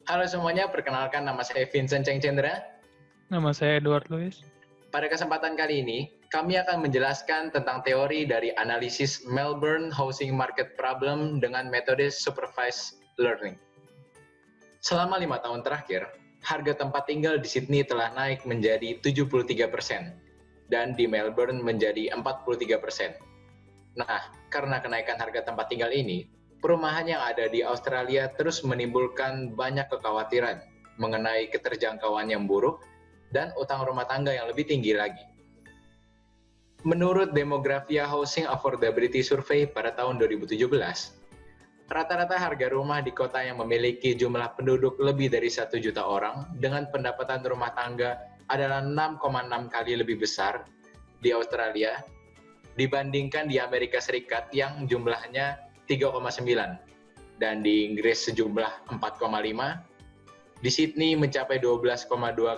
Halo semuanya, perkenalkan nama saya Vincent Cheng Chandra. Nama saya Edward Louis. Pada kesempatan kali ini, kami akan menjelaskan tentang teori dari analisis Melbourne Housing Market Problem dengan metode Supervised Learning. Selama 5 tahun terakhir, harga tempat tinggal di Sydney telah naik menjadi 73% dan di Melbourne menjadi 43%. Nah, karena kenaikan harga tempat tinggal ini, perumahan yang ada di Australia terus menimbulkan banyak kekhawatiran mengenai keterjangkauan yang buruk dan utang rumah tangga yang lebih tinggi lagi. Menurut Demografia Housing Affordability Survey pada tahun 2017, rata-rata harga rumah di kota yang memiliki jumlah penduduk lebih dari 1 juta orang dengan pendapatan rumah tangga adalah 6,6 kali lebih besar di Australia dibandingkan di Amerika Serikat yang jumlahnya 3,9 dan di Inggris sejumlah 4,5, di Sydney mencapai 12,2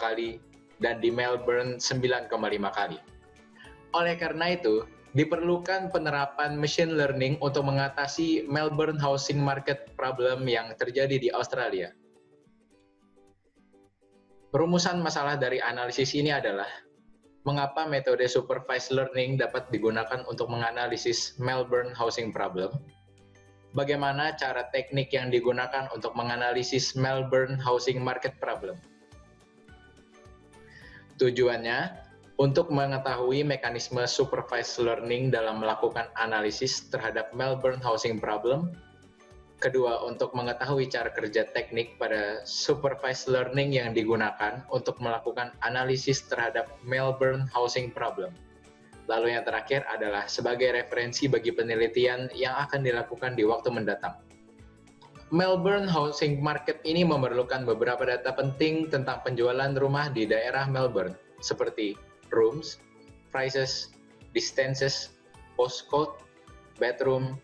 kali dan di Melbourne 9,5 kali. Oleh karena itu, diperlukan penerapan machine learning untuk mengatasi Melbourne housing market problem yang terjadi di Australia. Rumusan masalah dari analisis ini adalah mengapa metode supervised learning dapat digunakan untuk menganalisis Melbourne housing problem, bagaimana cara teknik yang digunakan untuk menganalisis Melbourne housing market problem. Tujuannya untuk mengetahui mekanisme supervised learning dalam melakukan analisis terhadap Melbourne housing problem. Kedua, untuk mengetahui cara kerja teknik pada supervised learning yang digunakan untuk melakukan analisis terhadap Melbourne housing problem. Lalu yang terakhir adalah sebagai referensi bagi penelitian yang akan dilakukan di waktu mendatang. Melbourne housing market ini memerlukan beberapa data penting tentang penjualan rumah di daerah Melbourne, seperti rooms, prices, distances, postcode, bedroom,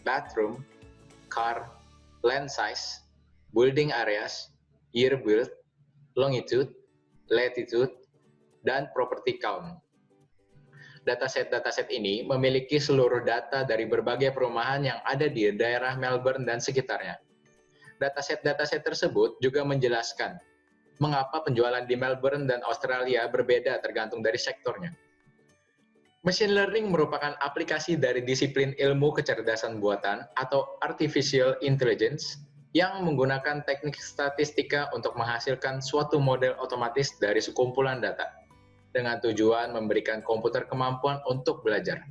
bathroom, car, land size, building areas, year build, longitude, latitude, dan property count. Dataset ini memiliki seluruh data dari berbagai perumahan yang ada di daerah Melbourne dan sekitarnya. Dataset tersebut juga menjelaskan mengapa penjualan di Melbourne dan Australia berbeda tergantung dari sektornya. Machine learning merupakan aplikasi dari disiplin ilmu kecerdasan buatan atau artificial intelligence yang menggunakan teknik statistika untuk menghasilkan suatu model otomatis dari sekumpulan data, dengan tujuan memberikan komputer kemampuan untuk belajar.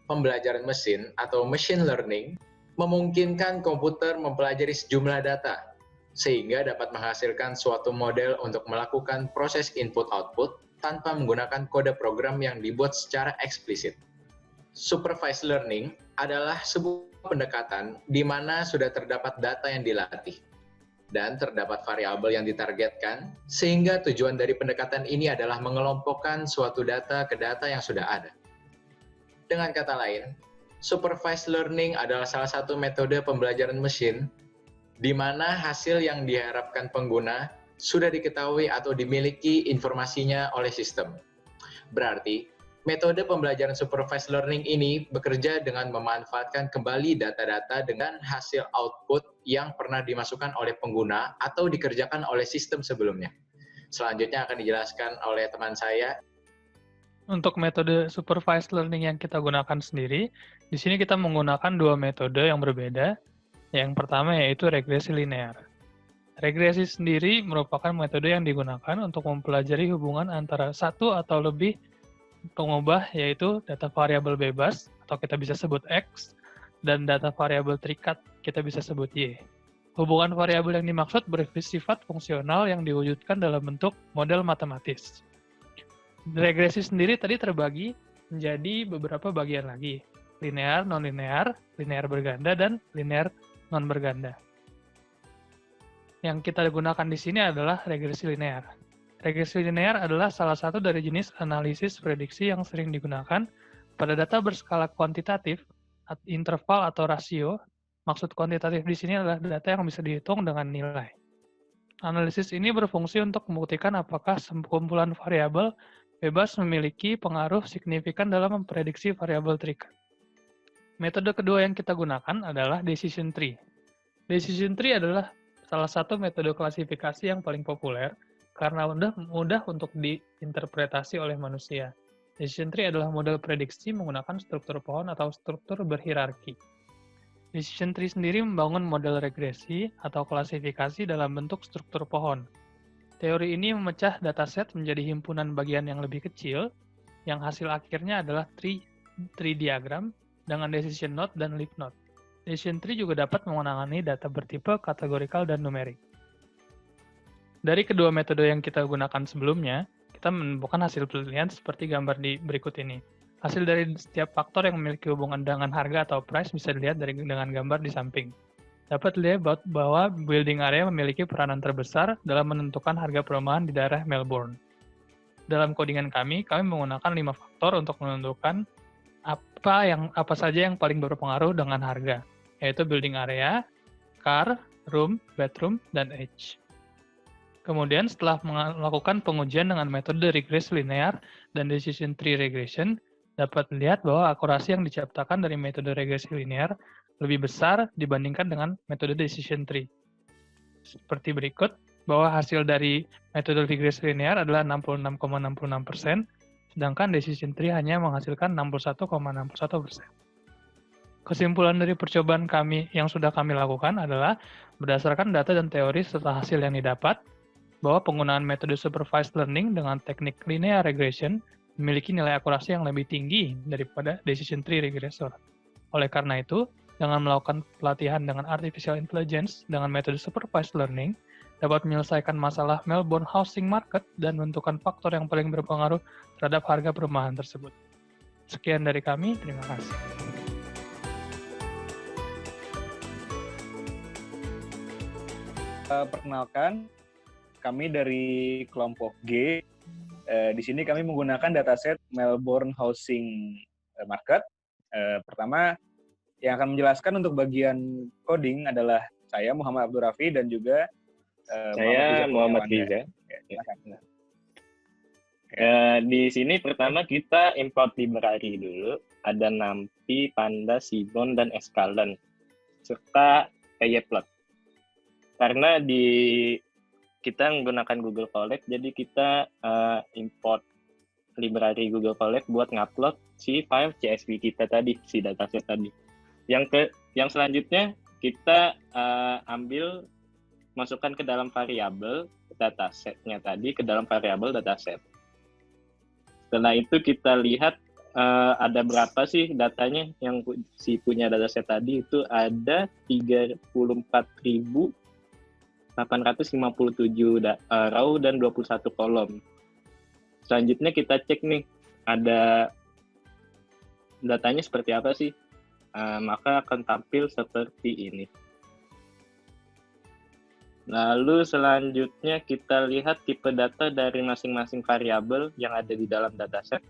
Pembelajaran mesin atau machine learning memungkinkan komputer mempelajari sejumlah data, sehingga dapat menghasilkan suatu model untuk melakukan proses input-output tanpa menggunakan kode program yang dibuat secara eksplisit. Supervised learning adalah sebuah pendekatan di mana sudah terdapat data yang dilatih dan terdapat variabel yang ditargetkan, sehingga tujuan dari pendekatan ini adalah mengelompokkan suatu data ke data yang sudah ada. Dengan kata lain, supervised learning adalah salah satu metode pembelajaran mesin di mana hasil yang diharapkan pengguna sudah diketahui atau dimiliki informasinya oleh sistem. Berarti, metode pembelajaran supervised learning ini bekerja dengan memanfaatkan kembali data-data dengan hasil output yang pernah dimasukkan oleh pengguna atau dikerjakan oleh sistem sebelumnya. Selanjutnya akan dijelaskan oleh teman saya. Untuk metode supervised learning yang kita gunakan sendiri, di sini kita menggunakan dua metode yang berbeda. Yang pertama yaitu regresi linear. Regresi sendiri merupakan metode yang digunakan untuk mempelajari hubungan antara satu atau lebih pengubah, yaitu data variabel bebas, atau kita bisa sebut X, dan data variabel terikat, kita bisa sebut Y. Hubungan variabel yang dimaksud bersifat fungsional yang diwujudkan dalam bentuk model matematis. Regresi sendiri tadi terbagi menjadi beberapa bagian lagi, linear, non-linear, linear berganda, dan linear non-berganda. Yang kita gunakan di sini adalah regresi linear. Regresi linear adalah salah satu dari jenis analisis prediksi yang sering digunakan pada data berskala kuantitatif, interval atau rasio. Maksud kuantitatif di sini adalah data yang bisa dihitung dengan nilai. Analisis ini berfungsi untuk membuktikan apakah sekumpulan variabel bebas memiliki pengaruh signifikan dalam memprediksi variabel terikat. Metode kedua yang kita gunakan adalah decision tree. Decision tree adalah salah satu metode klasifikasi yang paling populer karena mudah untuk diinterpretasi oleh manusia. Decision tree adalah model prediksi menggunakan struktur pohon atau struktur berhierarki. Decision tree sendiri membangun model regresi atau klasifikasi dalam bentuk struktur pohon. Teori ini memecah dataset menjadi himpunan bagian yang lebih kecil, yang hasil akhirnya adalah tree diagram dengan decision node dan leaf node. Decision tree juga dapat menangani data bertipe kategorikal dan numerik. Dari kedua metode yang kita gunakan sebelumnya, kita menemukan hasil penelitian seperti gambar di berikut ini. Hasil dari setiap faktor yang memiliki hubungan dengan harga atau price bisa dilihat dengan gambar di samping. Dapat dilihat bahwa building area memiliki peranan terbesar dalam menentukan harga perumahan di daerah Melbourne. Dalam codingan kami menggunakan 5 faktor untuk menentukan apa saja yang paling berpengaruh dengan harga, yaitu building area, car, room, bedroom, dan age. Kemudian setelah melakukan pengujian dengan metode regresi linear dan decision tree regression, dapat dilihat bahwa akurasi yang diciptakan dari metode regresi linear lebih besar dibandingkan dengan metode decision tree. Seperti berikut, bahwa hasil dari metode regresi linear adalah 66,66%, sedangkan decision tree hanya menghasilkan 61,61%. Kesimpulan dari percobaan kami yang sudah kami lakukan adalah berdasarkan data dan teori serta hasil yang didapat, bahwa penggunaan metode supervised learning dengan teknik linear regression memiliki nilai akurasi yang lebih tinggi daripada decision tree regressor. Oleh karena itu, dengan melakukan pelatihan dengan artificial intelligence dengan metode supervised learning, dapat menyelesaikan masalah Melbourne housing market dan menentukan faktor yang paling berpengaruh terhadap harga perumahan tersebut. Sekian dari kami, terima kasih. Perkenalkan, kami dari kelompok G. Di sini kami menggunakan dataset Melbourne Housing Market. Pertama, yang akan menjelaskan untuk bagian coding adalah saya, Muhammad Abdul Rafi, dan juga saya Muhammad Riza. Di sini pertama kita import library dulu. Ada NumPy, Pandas, Seaborn, dan Escalon, serta Payplot. Karena kita menggunakan Google Colab, jadi kita import library Google Colab buat ngupload si file CSV kita tadi, si dataset tadi. Yang selanjutnya kita masukkan ke dalam variabel datasetnya tadi, ke dalam variabel dataset. Setelah itu kita lihat ada berapa sih datanya yang si punya dataset tadi, itu ada 34.857 row dan 21 kolom. Selanjutnya kita cek nih, ada datanya seperti apa sih? Maka akan tampil seperti ini. Lalu selanjutnya kita lihat tipe data dari masing-masing variabel yang ada di dalam dataset.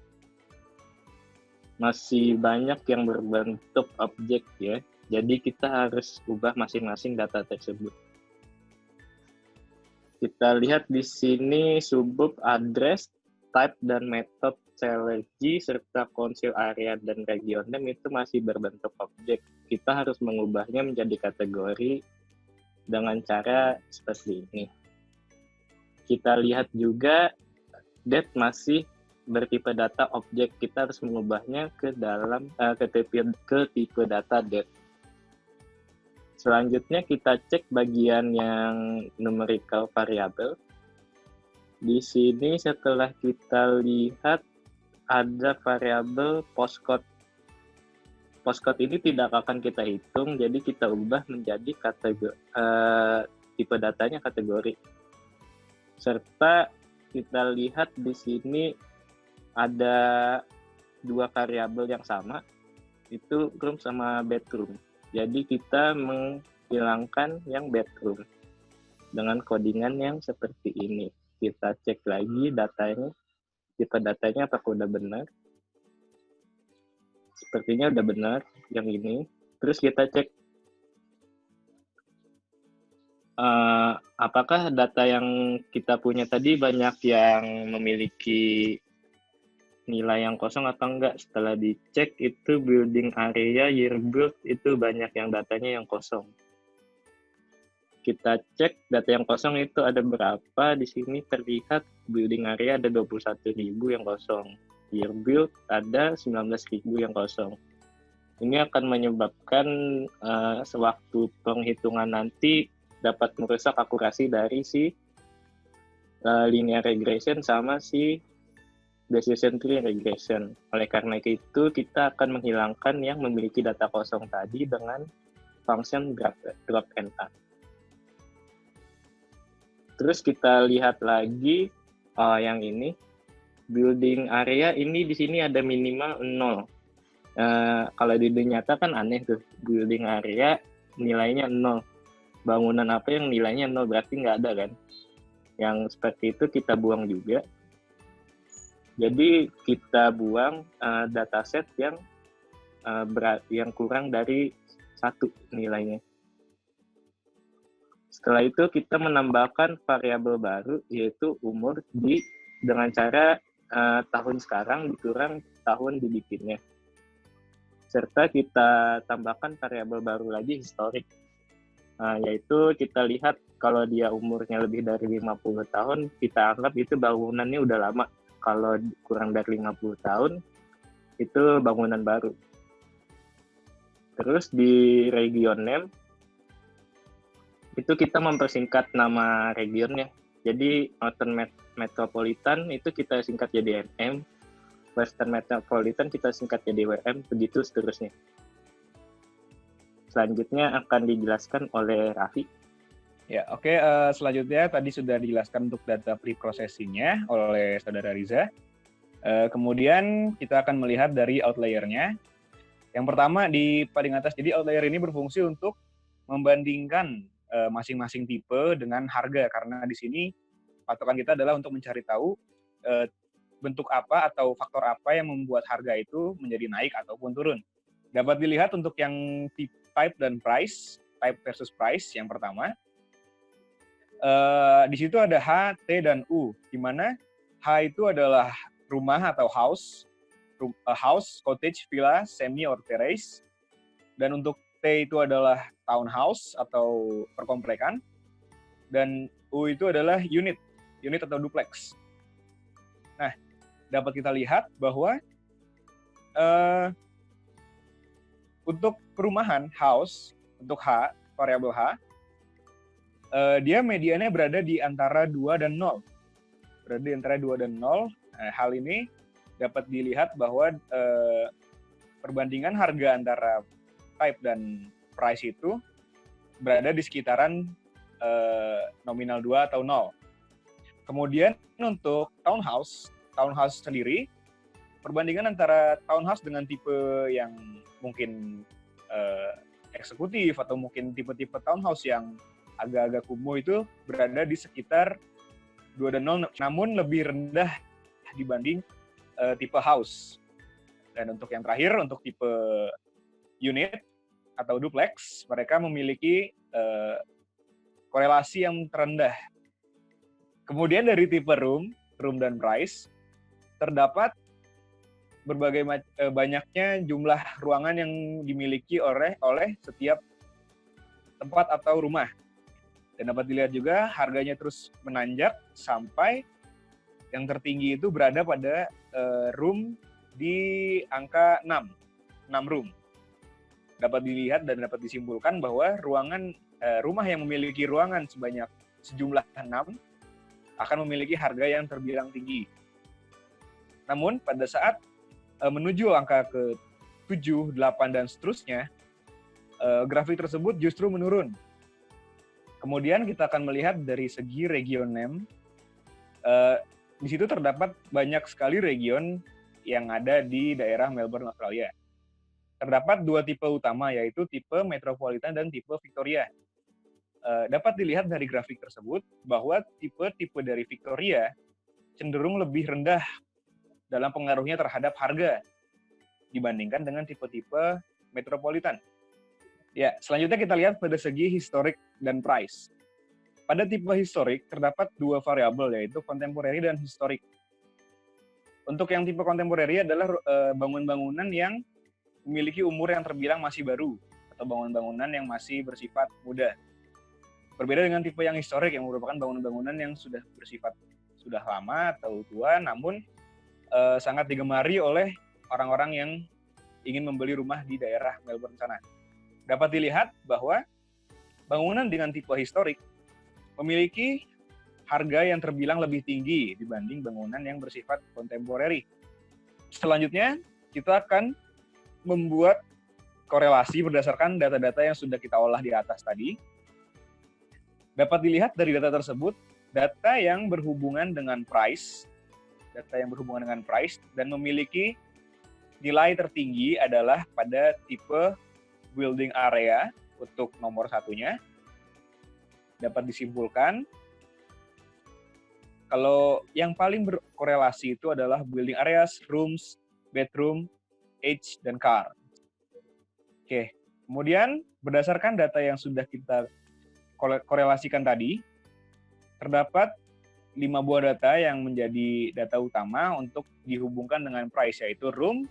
Masih banyak yang berbentuk objek ya, jadi kita harus ubah masing-masing data tersebut. Kita lihat di sini subbab, address, type, dan method seleksi serta konsil area dan region name itu masih berbentuk objek. Kita harus mengubahnya menjadi kategori dengan cara seperti ini. Kita lihat juga date masih bertipe data objek. Kita harus mengubahnya ke dalam ke tipe data date. Selanjutnya kita cek bagian yang numerical variable. Di sini setelah kita lihat ada variabel postcode. Postcode ini tidak akan kita hitung, jadi kita ubah menjadi tipe datanya kategori. Serta kita lihat di sini ada dua variabel yang sama, itu room sama bedroom. Jadi kita menghilangkan yang bedroom dengan codingan yang seperti ini. Kita cek lagi datanya, tipe datanya apakah udah benar. Sepertinya udah benar yang ini. Terus kita cek apakah data yang kita punya tadi banyak yang memiliki nilai yang kosong atau enggak. Setelah dicek itu building area, year build itu banyak yang datanya yang kosong. kita cek data yang kosong itu ada berapa. Di sini terlihat building area ada 21.000 yang kosong. Year build ada 19.000 yang kosong. Ini akan menyebabkan sewaktu penghitungan nanti dapat merusak akurasi dari si linear regression sama si decision tree regression. Oleh karena itu, kita akan menghilangkan yang memiliki data kosong tadi dengan function drop and add. Terus kita lihat lagi yang ini, building area ini di sini ada minimal 0. Kalau di dunia nyata kan aneh tuh, building area nilainya 0. Bangunan apa yang nilainya 0 berarti nggak ada kan? Yang seperti itu kita buang juga. Jadi kita buang dataset yang kurang dari 1 nilainya. Setelah itu kita menambahkan variabel baru yaitu umur dengan cara tahun sekarang dikurang tahun dibikinnya. Serta kita tambahkan variabel baru lagi historik. Yaitu kita lihat kalau dia umurnya lebih dari 50 tahun, kita anggap itu bangunannya udah lama. Kalau kurang dari 50 tahun, itu bangunan baru. Terus di region name, itu kita mempersingkat nama regionnya. Jadi Northern Metropolitan itu kita singkat jadi NM, Western Metropolitan kita singkat jadi WM, begitu seterusnya. Selanjutnya akan dijelaskan oleh Raffi. Ya, oke. Selanjutnya tadi sudah dijelaskan untuk data pre-processing-nya oleh Saudara Riza. Kemudian kita akan melihat dari outlier-nya. Yang pertama di paling atas, jadi outlier ini berfungsi untuk membandingkan masing-masing tipe dengan harga, karena di sini patokan kita adalah untuk mencari tahu bentuk apa atau faktor apa yang membuat harga itu menjadi naik ataupun turun. Dapat dilihat untuk yang type dan price, type versus price yang pertama. Di situ ada H, T, dan U, di mana H itu adalah rumah atau house, cottage, villa, semi, or terrace. Dan untuk T itu adalah townhouse atau perkomplekan. Dan U itu adalah unit atau duplex. Nah, dapat kita lihat bahwa untuk perumahan house, untuk H, variabel H, dia mediannya berada di antara 2 dan 0. Berada di antara 2 dan 0. Nah, hal ini dapat dilihat bahwa perbandingan harga antara type dan price itu berada di sekitaran nominal 2 atau 0. Kemudian untuk townhouse sendiri, perbandingan antara townhouse dengan tipe yang mungkin eksekutif atau mungkin tipe-tipe townhouse yang agak-agak kumuh itu berada di sekitar 2 dan 0, namun lebih rendah dibanding tipe house. Dan untuk yang terakhir, untuk tipe unit atau duplex, mereka memiliki korelasi yang terendah. Kemudian dari tipe room dan price, terdapat banyaknya jumlah ruangan yang dimiliki oleh setiap tempat atau rumah. Dan dapat dilihat juga harganya terus menanjak sampai yang tertinggi itu berada pada room di angka 6 room. Dapat dilihat dan dapat disimpulkan bahwa rumah yang memiliki ruangan sejumlah 6 akan memiliki harga yang terbilang tinggi. Namun pada saat menuju angka ke 7, 8, dan seterusnya, grafik tersebut justru menurun. Kemudian kita akan melihat dari segi region name, di situ terdapat banyak sekali region yang ada di daerah Melbourne, Australia. Terdapat 2 tipe utama, yaitu tipe Metropolitan dan tipe Victoria. Dapat dilihat dari grafik tersebut bahwa tipe-tipe dari Victoria cenderung lebih rendah dalam pengaruhnya terhadap harga dibandingkan dengan tipe-tipe Metropolitan. Ya, selanjutnya kita lihat pada segi historik dan price. Pada tipe historik terdapat 2 variabel, yaitu contemporary dan historik. Untuk yang tipe contemporary adalah bangunan-bangunan yang memiliki umur yang terbilang masih baru atau bangunan-bangunan yang masih bersifat muda. Berbeda dengan tipe yang historik yang merupakan bangunan-bangunan yang sudah bersifat sudah lama atau tua, namun sangat digemari oleh orang-orang yang ingin membeli rumah di daerah Melbourne sana. Dapat dilihat bahwa bangunan dengan tipe historik memiliki harga yang terbilang lebih tinggi dibanding bangunan yang bersifat kontemporeri. Selanjutnya, kita akan membuat korelasi berdasarkan data-data yang sudah kita olah di atas tadi. Dapat dilihat dari data tersebut, data yang berhubungan dengan price dan memiliki nilai tertinggi adalah pada tipe building area untuk nomor satunya. Dapat disimpulkan kalau yang paling berkorelasi itu adalah building areas, rooms, bedroom, age, dan car. Oke, kemudian berdasarkan data yang sudah kita korelasikan tadi, terdapat 5 buah data yang menjadi data utama untuk dihubungkan dengan price, yaitu room,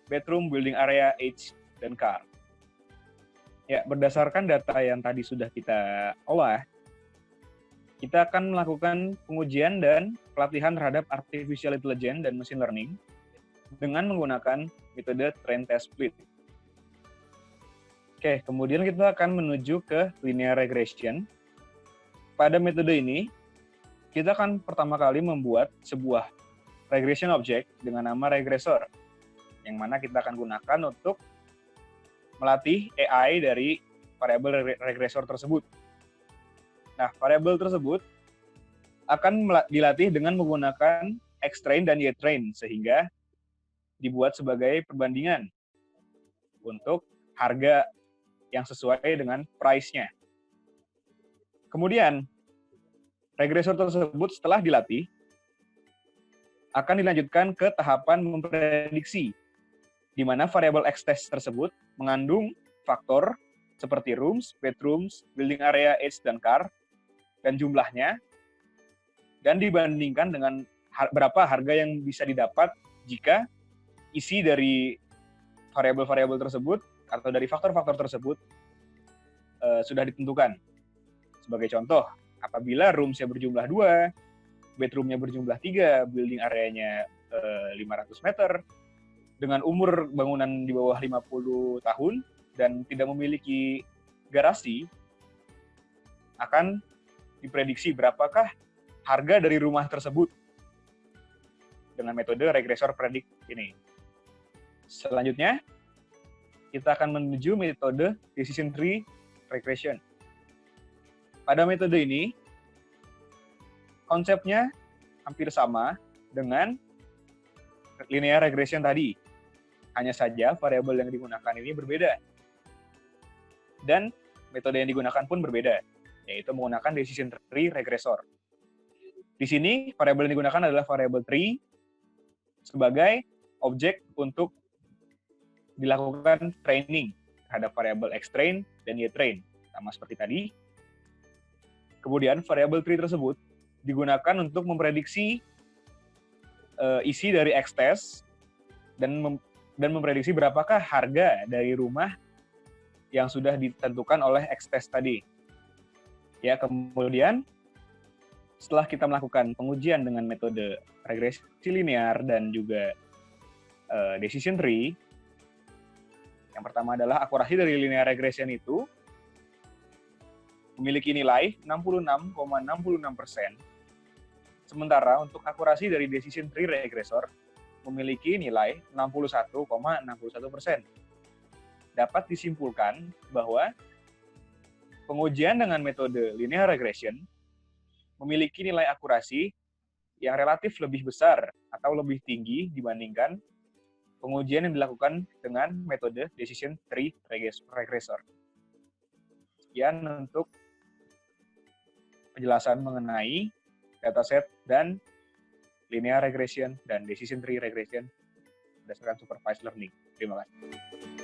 bedroom, building area, age, dan car. Ya, berdasarkan data yang tadi sudah kita olah, kita akan melakukan pengujian dan pelatihan terhadap artificial intelligence dan machine learning dengan menggunakan metode train test split. Oke, kemudian kita akan menuju ke linear regression. Pada metode ini, kita akan pertama kali membuat sebuah regression object dengan nama regressor, yang mana kita akan gunakan untuk melatih AI dari variabel regressor tersebut. Nah, variabel tersebut akan dilatih dengan menggunakan X-train dan Y-train, sehingga dibuat sebagai perbandingan untuk harga yang sesuai dengan price-nya. Kemudian, regresor tersebut setelah dilatih, akan dilanjutkan ke tahapan memprediksi, di mana variabel X-test tersebut mengandung faktor seperti rooms, bedrooms, building area, age, dan car, dan jumlahnya, dan dibandingkan dengan berapa harga yang bisa didapat jika isi dari variabel-variabel tersebut atau dari faktor-faktor tersebut sudah ditentukan. Sebagai contoh, apabila rooms-nya berjumlah 2, bedroom-nya berjumlah 3, building area-nya 500 meter, dengan umur bangunan di bawah 50 tahun dan tidak memiliki garasi, akan diprediksi berapakah harga dari rumah tersebut dengan metode regressor predict ini. Selanjutnya, kita akan menuju metode decision tree regression. Pada metode ini, konsepnya hampir sama dengan linear regression tadi. Hanya saja variabel yang digunakan ini berbeda. Dan metode yang digunakan pun berbeda, yaitu menggunakan decision tree regressor. Di sini, variabel yang digunakan adalah variabel tree sebagai objek untuk dilakukan training terhadap variabel X-train dan Y-train, sama seperti tadi. Kemudian, variabel tree tersebut digunakan untuk memprediksi isi dari X-test dan memprediksi berapakah harga dari rumah yang sudah ditentukan oleh X-test tadi. Ya, kemudian setelah kita melakukan pengujian dengan metode regresi linear dan juga decision tree, yang pertama adalah akurasi dari linear regression itu memiliki nilai 66,66%, sementara untuk akurasi dari decision tree regressor memiliki nilai 61,61%. Dapat disimpulkan bahwa pengujian dengan metode linear regression memiliki nilai akurasi yang relatif lebih besar atau lebih tinggi dibandingkan pengujian yang dilakukan dengan metode decision tree regressor. Sekian untuk penjelasan mengenai dataset dan linear regression dan decision tree regression berdasarkan supervised learning. Terima kasih.